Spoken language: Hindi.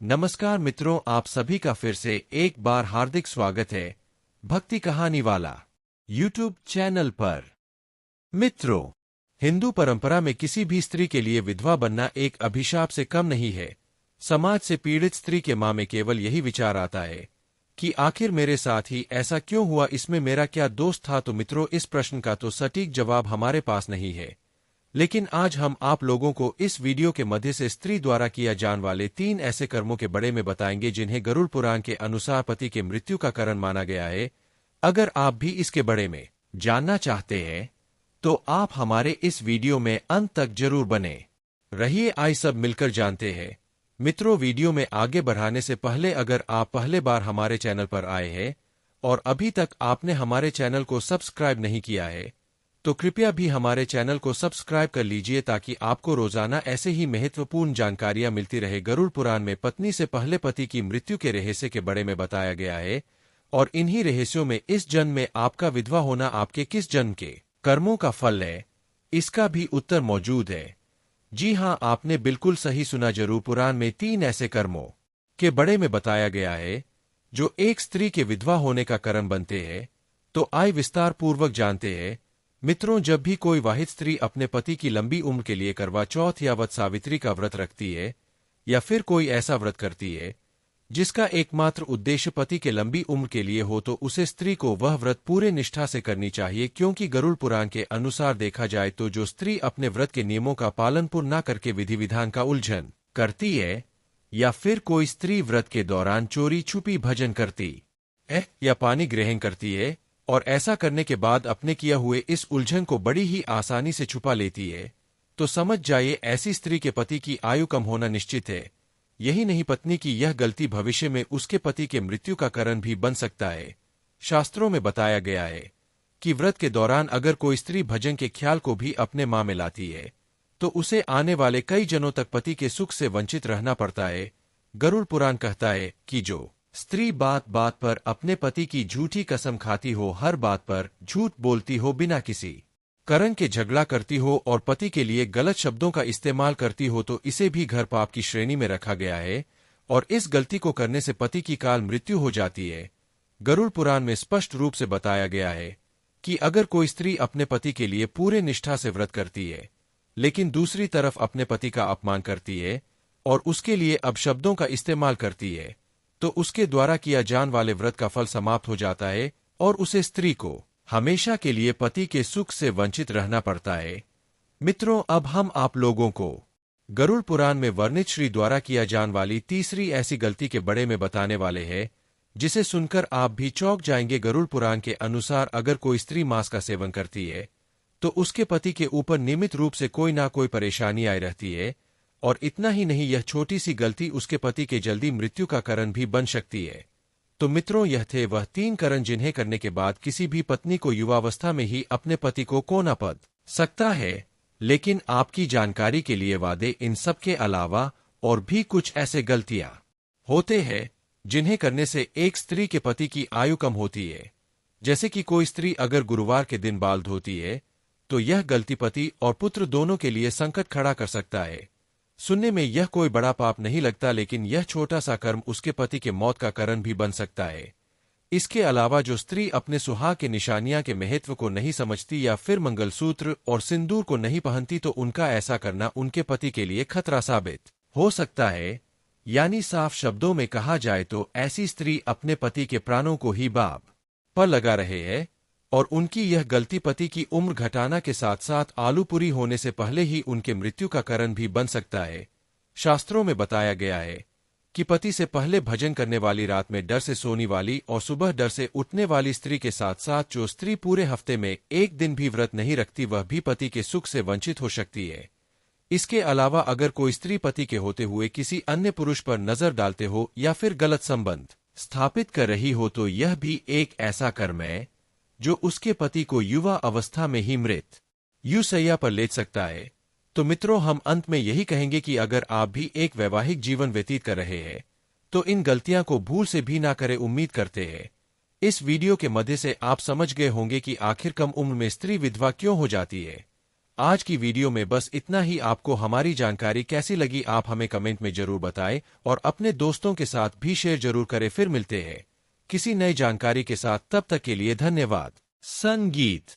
नमस्कार मित्रों, आप सभी का फिर से एक बार हार्दिक स्वागत है भक्ति कहानी वाला यूट्यूब चैनल पर। मित्रों, हिंदू परंपरा में किसी भी स्त्री के लिए विधवा बनना एक अभिशाप से कम नहीं है। समाज से पीड़ित स्त्री के मां में केवल यही विचार आता है कि आखिर मेरे साथ ही ऐसा क्यों हुआ, इसमें मेरा क्या दोष था। तो मित्रों, इस प्रश्न का तो सटीक जवाब हमारे पास नहीं है, लेकिन आज हम आप लोगों को इस वीडियो के मध्य से स्त्री द्वारा किया जाने वाले 3 ऐसे कर्मों के बारे में बताएंगे जिन्हें गरुड़ पुराण के अनुसार पति के मृत्यु का कारण माना गया है। अगर आप भी इसके बारे में जानना चाहते हैं तो आप हमारे इस वीडियो में अंत तक जरूर बने रहिए। आइए सब मिलकर जानते हैं। मित्रों, वीडियो में आगे बढ़ाने से पहले अगर आप पहले बार हमारे चैनल पर आए हैं और अभी तक आपने हमारे चैनल को सब्सक्राइब नहीं किया है तो कृपया भी हमारे चैनल को सब्सक्राइब कर लीजिए ताकि आपको रोजाना ऐसे ही महत्वपूर्ण जानकारियां मिलती रहे। गरुड़ पुराण में पत्नी से पहले पति की मृत्यु के रहस्य के बारे में बताया गया है और इन्हीं रहस्यों में इस जन्म में आपका विधवा होना आपके किस जन्म के कर्मों का फल है, इसका भी उत्तर मौजूद है। जी हाँ, आपने बिल्कुल सही सुना। गरुड़ पुराण में 3 ऐसे कर्मों के बारे में बताया गया है जो एक स्त्री के विधवा होने का कारण बनते हैं। तो आइए विस्तार पूर्वक जानते हैं। मित्रों, जब भी कोई वाहिद स्त्री अपने पति की लंबी उम्र के लिए करवा चौथ या वट सावित्री का व्रत रखती है या फिर कोई ऐसा व्रत करती है जिसका एकमात्र उद्देश्य पति के लंबी उम्र के लिए हो, तो उसे स्त्री को वह व्रत पूरे निष्ठा से करनी चाहिए। क्योंकि गरुड़ पुराण के अनुसार देखा जाए तो जो स्त्री अपने व्रत के नियमों का पालन पूर्ण न करके विधि विधान का उल्लंघन करती है या फिर कोई स्त्री व्रत के दौरान चोरी छुपी भजन करती है या पानी ग्रहण करती है और ऐसा करने के बाद अपने किया हुए इस उलझन को बड़ी ही आसानी से छुपा लेती है, तो समझ जाइए ऐसी स्त्री के पति की आयु कम होना निश्चित है। यही नहीं, पत्नी की यह गलती भविष्य में उसके पति के मृत्यु का कारण भी बन सकता है। शास्त्रों में बताया गया है कि व्रत के दौरान अगर कोई स्त्री भजन के ख्याल को भी अपने मां में लाती है तो उसे आने वाले कई जनों तक पति के सुख से वंचित रहना पड़ता है। गरुड़ पुराण कहता है कि जो स्त्री बात बात पर अपने पति की झूठी कसम खाती हो, हर बात पर झूठ बोलती हो, बिना किसी कारण के झगड़ा करती हो और पति के लिए गलत शब्दों का इस्तेमाल करती हो, तो इसे भी घर पाप की श्रेणी में रखा गया है और इस गलती को करने से पति की काल मृत्यु हो जाती है। गरुड़ पुराण में स्पष्ट रूप से बताया गया है कि अगर कोई स्त्री अपने पति के लिए पूरे निष्ठा से व्रत करती है लेकिन दूसरी तरफ अपने पति का अपमान करती है और उसके लिए अपशब्दों का इस्तेमाल करती है, तो उसके द्वारा किया जाने वाले व्रत का फल समाप्त हो जाता है और उसे स्त्री को हमेशा के लिए पति के सुख से वंचित रहना पड़ता है। मित्रों, अब हम आप लोगों को गरुड़ पुराण में वर्णित श्री द्वारा किया जाने वाली तीसरी ऐसी गलती के बारे में बताने वाले हैं जिसे सुनकर आप भी चौंक जाएंगे। गरुड़ पुराण के अनुसार अगर कोई स्त्री मांस का सेवन करती है तो उसके पति के ऊपर नियमित रूप से कोई ना कोई परेशानी आई रहती है और इतना ही नहीं, यह छोटी सी गलती उसके पति के जल्दी मृत्यु का कारण भी बन सकती है। तो मित्रों, यह थे वह 3 कारण जिन्हें करने के बाद किसी भी पत्नी को युवावस्था में ही अपने पति को खोना पड़ सकता है। लेकिन आपकी जानकारी के लिए वादे इन सब के अलावा और भी कुछ ऐसे गलतियां होते हैं जिन्हें करने से एक स्त्री के पति की आयु कम होती है। जैसे कि कोई स्त्री अगर गुरुवार के दिन बाल धोती है तो यह गलती पति और पुत्र दोनों के लिए संकट खड़ा कर सकता है। सुनने में यह कोई बड़ा पाप नहीं लगता, लेकिन यह छोटा सा कर्म उसके पति के मौत का कारण भी बन सकता है। इसके अलावा जो स्त्री अपने सुहाग के निशानियां के महत्व को नहीं समझती या फिर मंगलसूत्र और सिंदूर को नहीं पहनती, तो उनका ऐसा करना उनके पति के लिए खतरा साबित हो सकता है। यानी साफ शब्दों में कहा जाए तो ऐसी स्त्री अपने पति के प्राणों को ही बाब पर लगा रहे है और उनकी यह गलती पति की उम्र घटाना के साथ साथ आलू पूरी होने से पहले ही उनके मृत्यु का कारण भी बन सकता है। शास्त्रों में बताया गया है कि पति से पहले भजन करने वाली, रात में डर से सोने वाली और सुबह डर से उठने वाली स्त्री के साथ साथ जो स्त्री पूरे हफ्ते में एक दिन भी व्रत नहीं रखती, वह भी पति के सुख से वंचित हो सकती है। इसके अलावा अगर कोई स्त्री पति के होते हुए किसी अन्य पुरुष पर नजर डालते हो या फिर गलत संबंध स्थापित कर रही हो, तो यह भी एक ऐसा कर्म है जो उसके पति को युवा अवस्था में ही मृत्यु शैया पर ले सकता है। तो मित्रों, हम अंत में यही कहेंगे कि अगर आप भी एक वैवाहिक जीवन व्यतीत कर रहे हैं तो इन गलतियां को भूल से भी ना करें। उम्मीद करते हैं इस वीडियो के मध्य से आप समझ गए होंगे कि आखिर कम उम्र में स्त्री विधवा क्यों हो जाती है। आज की वीडियो में बस इतना ही। आपको हमारी जानकारी कैसी लगी आप हमें कमेंट में जरूर बताएं और अपने दोस्तों के साथ भी शेयर जरूर करें। फिर मिलते हैं किसी नई जानकारी के साथ, तब तक के लिए धन्यवाद। संगीत।